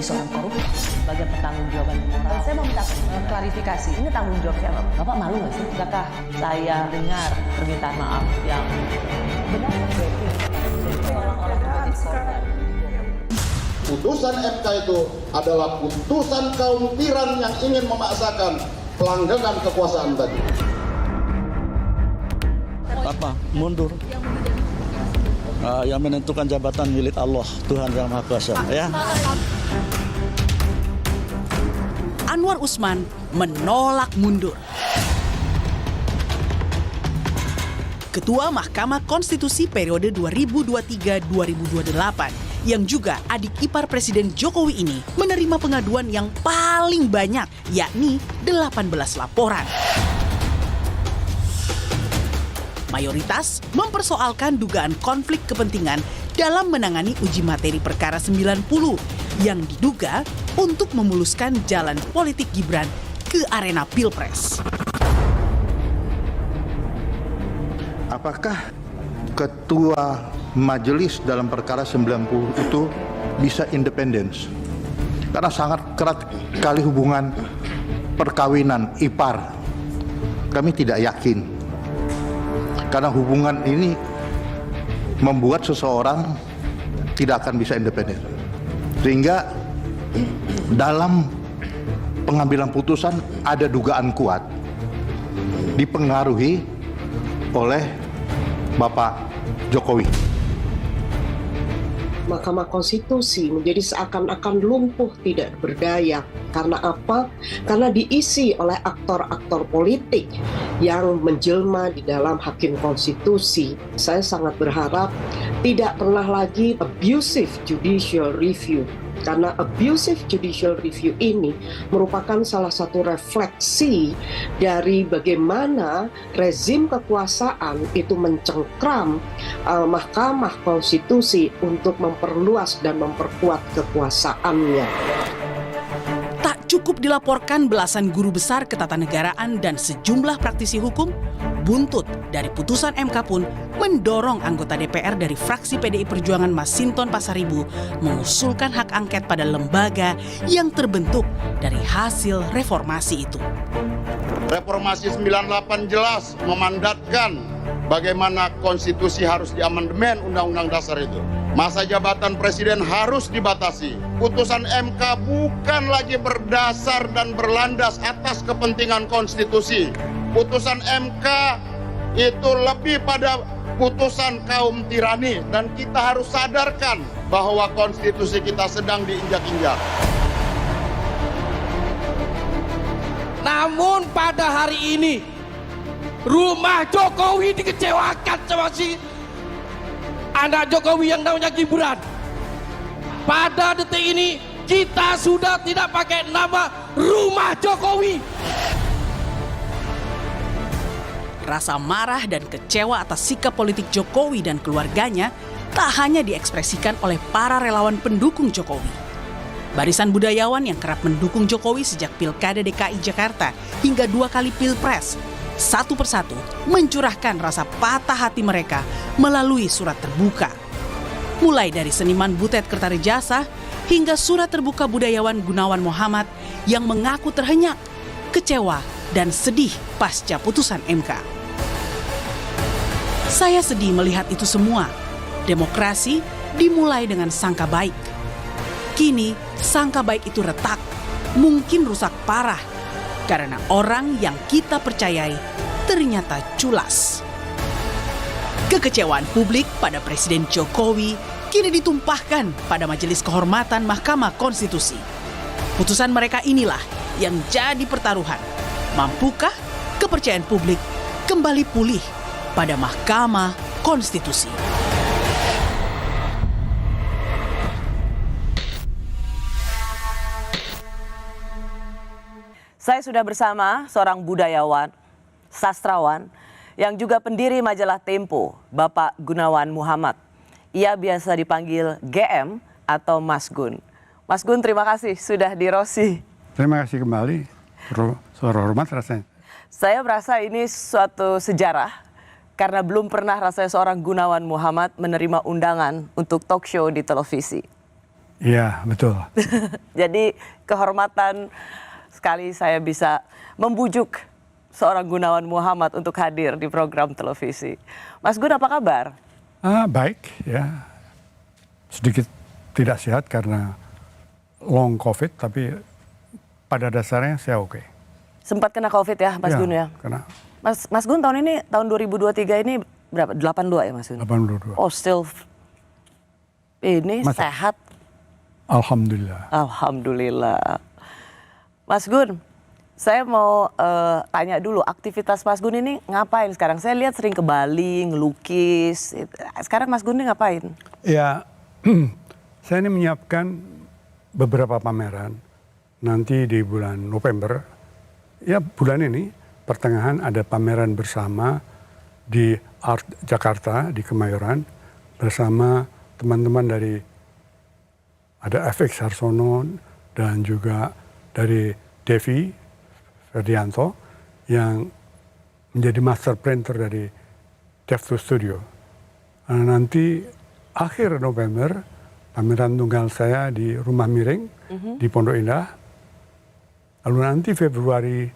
seorang koruptor sebagai pertanggungjawaban moral. Saya mau minta klarifikasi, ini tanggung jawab siapa? Bapak malu nggak sih? Apakah saya dengar permintaan maaf yang benar? Putusan MK itu adalah putusan kaum tiran yang ingin memaksakan pelanggengan kekuasaan tadi. Apa? Mundur. Yang menentukan jabatan milik Allah, Tuhan Yang Maha Kuasa. Ya. Anwar Usman menolak mundur. Ketua Mahkamah Konstitusi periode 2023-2028 yang juga adik ipar Presiden Jokowi ini menerima pengaduan yang paling banyak, yakni 18 laporan. Mayoritas mempersoalkan dugaan konflik kepentingan dalam menangani uji materi perkara 90 yang diduga untuk memuluskan jalan politik Gibran ke arena Pilpres. Apakah ketua majelis dalam perkara 90 itu bisa independen? Karena sangat erat sekali hubungan perkawinan ipar. Kami tidak yakin. Karena hubungan ini membuat seseorang tidak akan bisa independen. Sehingga dalam pengambilan putusan ada dugaan kuat dipengaruhi oleh Bapak Jokowi. Mahkamah Konstitusi menjadi seakan-akan lumpuh, tidak berdaya. Karena apa? Karena diisi oleh aktor-aktor politik yang menjelma di dalam hakim konstitusi. Saya sangat berharap tidak pernah lagi abusive judicial review. Karena abusive judicial review ini merupakan salah satu refleksi dari bagaimana rezim kekuasaan itu mencengkram Mahkamah Konstitusi untuk memperluas dan memperkuat kekuasaannya. Tak cukup dilaporkan belasan guru besar ketatanegaraan dan sejumlah praktisi hukum, buntut dari putusan MK pun mendorong anggota DPR dari fraksi PDI Perjuangan Masinton Pasaribu mengusulkan hak angket pada lembaga yang terbentuk dari hasil reformasi itu. Reformasi 98 jelas memandatkan bagaimana konstitusi harus diamandemen Undang-Undang Dasar itu. Masa jabatan presiden harus dibatasi. Putusan MK bukan lagi berdasar dan berlandas atas kepentingan konstitusi. Putusan MK itu lebih pada putusan kaum tirani, dan kita harus sadarkan bahwa konstitusi kita sedang diinjak-injak. Namun pada hari ini rumah Jokowi dikecewakan sama si anak Jokowi yang namanya Gibran. Pada detik ini kita sudah tidak pakai nama rumah Jokowi. Rasa marah dan kecewa atas sikap politik Jokowi dan keluarganya tak hanya diekspresikan oleh para relawan pendukung Jokowi. Barisan budayawan yang kerap mendukung Jokowi sejak Pilkada DKI Jakarta hingga 2 kali Pilpres, satu persatu mencurahkan rasa patah hati mereka melalui surat terbuka. Mulai dari seniman Butet Kertarejasa hingga surat terbuka budayawan Gunawan Muhammad yang mengaku terhenyak, kecewa, dan sedih pasca putusan MK. Saya sedih melihat itu semua. Demokrasi dimulai dengan sangka baik. Kini sangka baik itu retak, mungkin rusak parah, karena orang yang kita percayai ternyata culas. Kekecewaan publik pada Presiden Jokowi kini ditumpahkan pada Majelis Kehormatan Mahkamah Konstitusi. Putusan mereka inilah yang jadi pertaruhan. Mampukah kepercayaan publik kembali pulih pada Mahkamah Konstitusi? Saya sudah bersama seorang budayawan, sastrawan, yang juga pendiri majalah Tempo, Bapak Gunawan Muhammad. Ia biasa dipanggil GM atau Mas Gun. Mas Gun, terima kasih sudah di Rosi. Terima kasih kembali, suara hormat rasanya. Saya merasa ini suatu sejarah, karena belum pernah rasanya seorang Gunawan Muhammad menerima undangan untuk talk show di televisi. Iya, betul. Jadi kehormatan sekali saya bisa membujuk seorang Gunawan Muhammad untuk hadir di program televisi. Mas Gun, apa kabar? Baik, ya. Sedikit tidak sehat karena long COVID, tapi pada dasarnya saya oke. Sempat kena COVID ya, Mas Gun ya? Kena Mas Gun tahun 2023 ini berapa? 82 ya Mas Gun? 82. Oh, still ini Masa? sehat. Alhamdulillah. Alhamdulillah. Mas Gun, saya mau tanya dulu, aktivitas Mas Gun ini ngapain sekarang? Saya lihat sering ke Bali, ngelukis. Sekarang Mas Gun ini ngapain? Ya, saya ini menyiapkan beberapa pameran. Nanti di bulan November, ya bulan ini, pertengahan ada pameran bersama di Art Jakarta, di Kemayoran, bersama teman-teman dari, ada FX Harsono dan juga dari Devi Ferdianto yang menjadi master printer dari Devto Studio. Nanti akhir November, pameran tunggal saya di Rumah Miring di Pondok Indah. Lalu nanti Februari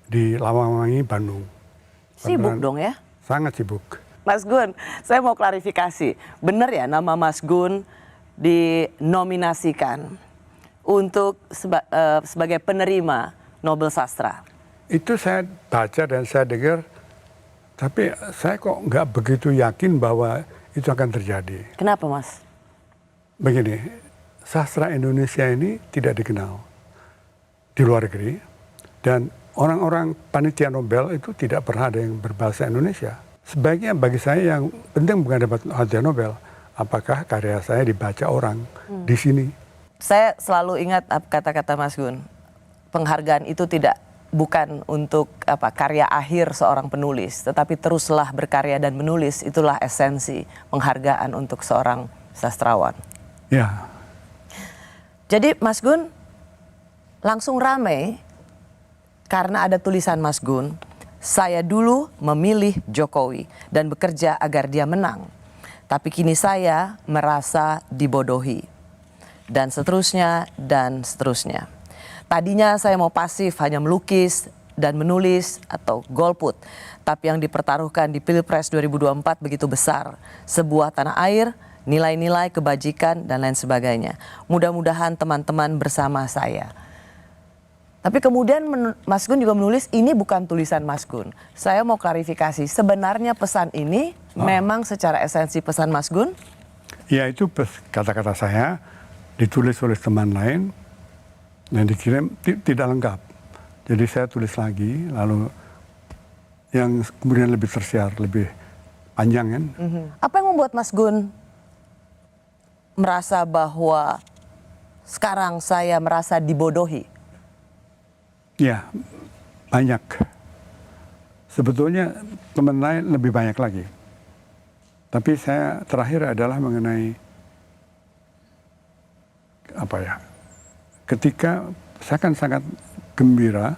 di Lawangwangi, Bandung. Sibuk Pameran dong ya? Sangat sibuk. Mas Gun, saya mau klarifikasi. Benar ya nama Mas Gun dinominasikan untuk sebagai penerima Nobel Sastra? Itu saya baca dan saya dengar, tapi saya kok nggak begitu yakin bahwa itu akan terjadi. Kenapa Mas? Begini, sastra Indonesia ini tidak dikenal di luar negeri, dan orang-orang panitia Nobel itu tidak pernah ada yang berbahasa Indonesia. Sebaiknya bagi saya yang penting bukan dapat hadiah Nobel, apakah karya saya dibaca orang di sini. Saya selalu ingat kata-kata Mas Gun, penghargaan itu bukan untuk karya akhir seorang penulis, tetapi teruslah berkarya dan menulis, itulah esensi penghargaan untuk seorang sastrawan. Ya. Jadi Mas Gun langsung ramai karena ada tulisan Mas Gun, saya dulu memilih Jokowi dan bekerja agar dia menang. Tapi kini saya merasa dibodohi. Dan seterusnya, dan seterusnya. Tadinya saya mau pasif, hanya melukis dan menulis atau golput. Tapi yang dipertaruhkan di Pilpres 2024 begitu besar. Sebuah tanah air, nilai-nilai kebajikan, dan lain sebagainya. Mudah-mudahan teman-teman bersama saya. Tapi kemudian Mas Gun juga menulis, ini bukan tulisan Mas Gun. Saya mau klarifikasi, sebenarnya pesan ini memang secara esensi pesan Mas Gun? Ya, itu kata-kata saya ditulis oleh teman lain dan dikirim tidak lengkap. Jadi saya tulis lagi, lalu yang kemudian lebih tersiar, lebih panjang kan. Apa yang membuat Mas Gun merasa bahwa sekarang saya merasa dibodohi? Ya, banyak. Sebetulnya teman lain lebih banyak lagi. Tapi saya terakhir adalah mengenai ketika saya kan sangat gembira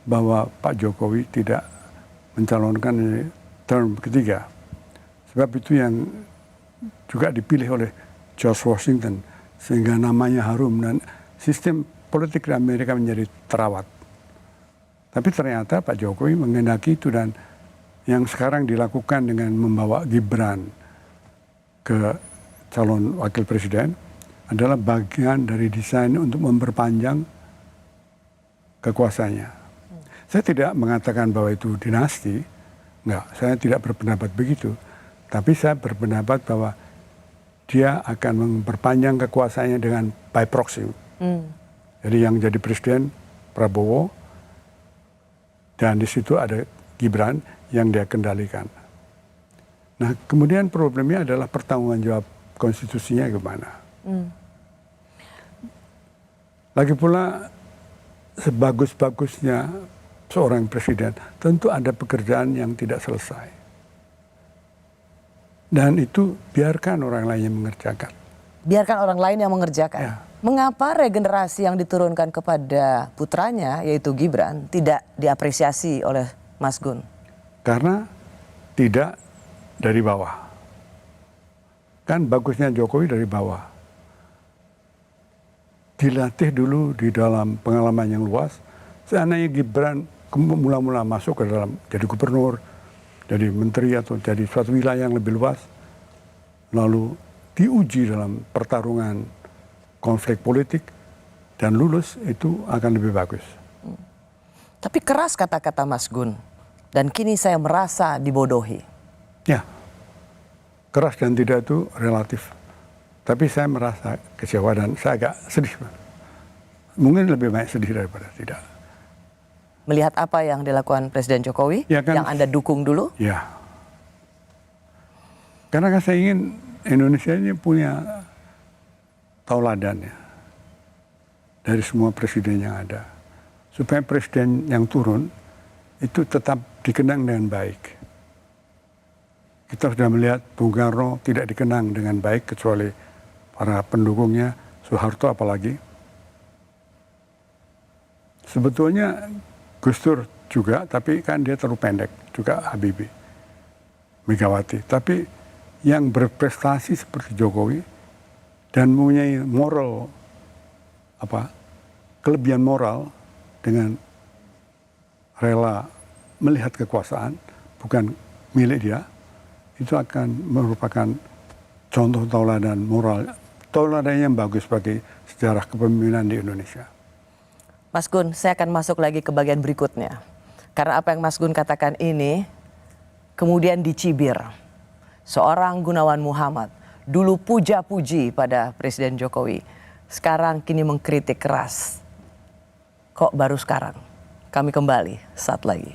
bahwa Pak Jokowi tidak mencalonkan term ketiga. Sebab itu yang juga dipilih oleh George Washington sehingga namanya harum dan sistem politik di Amerika menjadi terawat. Tapi ternyata Pak Jokowi menghendaki itu, dan yang sekarang dilakukan dengan membawa Gibran ke calon wakil presiden adalah bagian dari desain untuk memperpanjang kekuasaannya. Saya tidak mengatakan bahwa itu dinasti, enggak, saya tidak berpendapat begitu. Tapi saya berpendapat bahwa dia akan memperpanjang kekuasaannya dengan by proxy. Jadi yang jadi presiden Prabowo, dan di situ ada Gibran yang dia kendalikan. Nah, kemudian problemnya adalah pertanggungan jawab konstitusinya gimana. Lagi pula sebagus-bagusnya seorang presiden, tentu ada pekerjaan yang tidak selesai. Dan itu biarkan orang lain yang mengerjakan. Biarkan orang lain yang mengerjakan. Ya. Mengapa regenerasi yang diturunkan kepada putranya, yaitu Gibran, tidak diapresiasi oleh Mas Gun? Karena tidak dari bawah. Kan bagusnya Jokowi dari bawah. dilatih dulu di dalam pengalaman yang luas. Seandainya Gibran mula-mula masuk ke dalam jadi gubernur, jadi menteri atau jadi suatu wilayah yang lebih luas, lalu diuji dalam pertarungan konflik politik dan lulus, itu akan lebih bagus. Tapi keras kata-kata Mas Gun, dan kini saya merasa dibodohi. Ya, keras dan tidak itu relatif. Tapi saya merasa kecewa dan saya agak sedih. Mungkin lebih banyak sedih daripada tidak. Melihat apa yang dilakukan Presiden Jokowi, Ya kan, yang Anda dukung dulu? Ya. Karena kan saya ingin Indonesia ini punya tauladan ya, dari semua presiden yang ada. Supaya presiden yang turun itu tetap dikenang dengan baik. Kita sudah melihat Bung Karno tidak dikenang dengan baik kecuali para pendukungnya, Soeharto apalagi. Sebetulnya Gus Dur juga, tapi kan dia terlalu pendek, juga Habibie, Megawati. Tapi yang berprestasi seperti Jokowi dan mempunyai moral, kelebihan moral dengan rela melihat kekuasaan bukan milik dia, itu akan merupakan contoh tauladan moral, tauladan yang bagus bagi sejarah kepemimpinan di Indonesia. Mas Gun, saya akan masuk lagi ke bagian berikutnya. Karena apa yang Mas Gun katakan ini kemudian dicibir. Seorang Gunawan Muhammad dulu puja-puji pada Presiden Jokowi, sekarang kini mengkritik keras. Kok baru sekarang? Kami kembali saat lagi.